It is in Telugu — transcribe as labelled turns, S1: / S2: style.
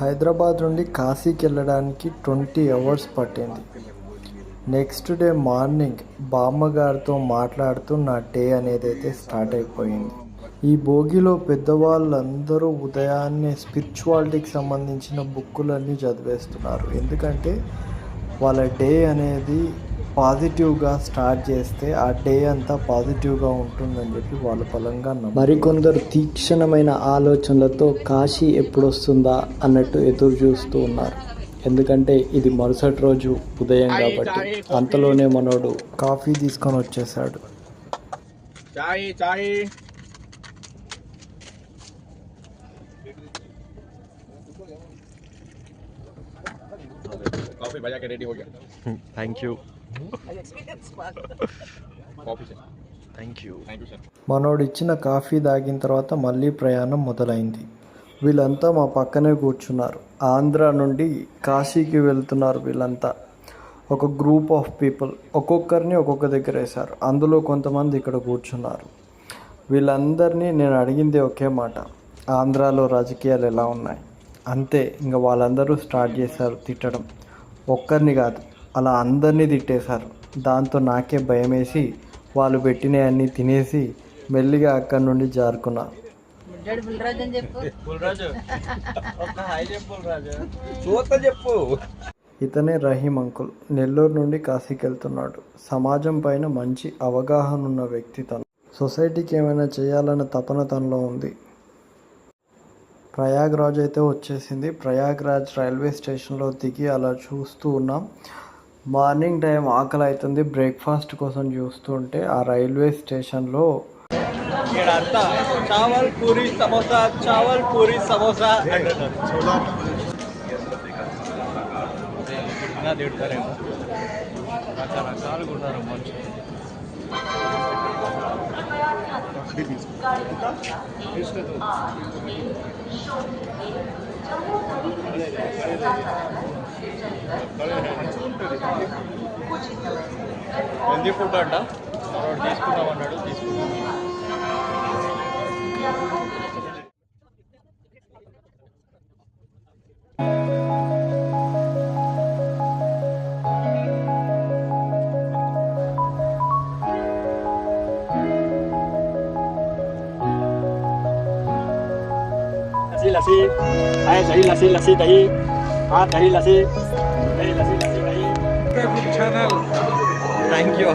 S1: హైదరాబాద్ నుండి కాశీకి వెళ్ళడానికి 20 అవర్స్ పట్టింది. నెక్స్ట్ డే మార్నింగ్ బామ్మగారితో మాట్లాడుతూ నా డే అనేది అయితే స్టార్ట్ అయిపోయింది. ఈ భోగిలో పెద్దవాళ్ళందరూ ఉదయాన్నే స్పిరిచువాలిటీకి సంబంధించిన బుక్కులన్నీ చదివేస్తున్నారు. ఎందుకంటే వాళ్ళ డే అనేది పాజిటివ్గా స్టార్ట్ చేస్తే ఆ డే అంతా పాజిటివ్గా ఉంటుందని చెప్పి వాళ్ళ బలంగా మరికొందరు తీక్షణమైన ఆలోచనలతో కాశీ ఎప్పుడొస్తుందా అన్నట్టు ఎదురు చూస్తూ ఉన్నారు. ఎందుకంటే ఇది మరుసటి రోజు ఉదయం కాబట్టి. అంతలోనే మనోడు కాఫీ తీసుకొని వచ్చేసాడు.
S2: कॉफी भैया के रेडी हो गया.
S3: Thank you.
S2: कॉफी से
S3: थैंक यू.
S1: మనోడు ఇచ్చిన కాఫీ తాగిన తర్వాత మళ్ళీ ప్రయాణం మొదలైంది. వీళ్ళంతా మా పక్కనే కూర్చున్నారు. ఆంధ్ర నుండి కాశీకి వెళ్తున్నారు వీళ్ళంతా. ఒక గ్రూప్ ఆఫ్ పీపుల్ ఒక్కొక్కరిని ఒక్కొక్క దగ్గర వేశారు. అందులో కొంతమంది ఇక్కడ కూర్చున్నారు. వీళ్ళందరినీ నేను అడిగింది ఒకే మాట, ఆంధ్రాలో రాజకీయాలు ఎలా ఉన్నాయి అంతే. ఇంకా వాళ్ళందరూ స్టార్ట్ చేశారు తిట్టడం. ఒక్కరిని కాదు, అలా అందరినీ తిట్టేశారు. దాంతో నాకే భయం వేసి వాళ్ళు పెట్టినవన్నీ తినేసి మెల్లిగా అక్కడి నుండి జారుకున్నా. ఇతనే రహీం అంకుల్. నెల్లూరు నుండి కాశీకి వెళ్తున్నాడు. సమాజం పైన మంచి అవగాహన ఉన్న వ్యక్తి తను. సొసైటీకి ఏమైనా చేయాలన్న తపన తనలో ఉంది. ప్రయాగ్రాజ్ అయితే వచ్చేసింది. ప్రయాగ్రాజ్ రైల్వే స్టేషన్లో దిగి అలా చూస్తూ ఉన్నాం. మార్నింగ్ టైం ఆకలి అవుతుంది. బ్రేక్ఫాస్ట్ కోసం చూస్తూ ఉంటే ఆ రైల్వే స్టేషన్లో
S3: చావల్ పూరి సమోసా, చావల్ పూరి సమోసా తిడతారేమో, రకరకాలు కొన్నారు మంచి. హెల్దీ ఫుడ్ అంట, తీసుకుందామన్నాడు, తీసుకుందాం. लस्सी है, दही लस्सी, लस्सी दही, हाँ दही लस्सी, दही लस्सी, लस्सी दही. Channel, thank you.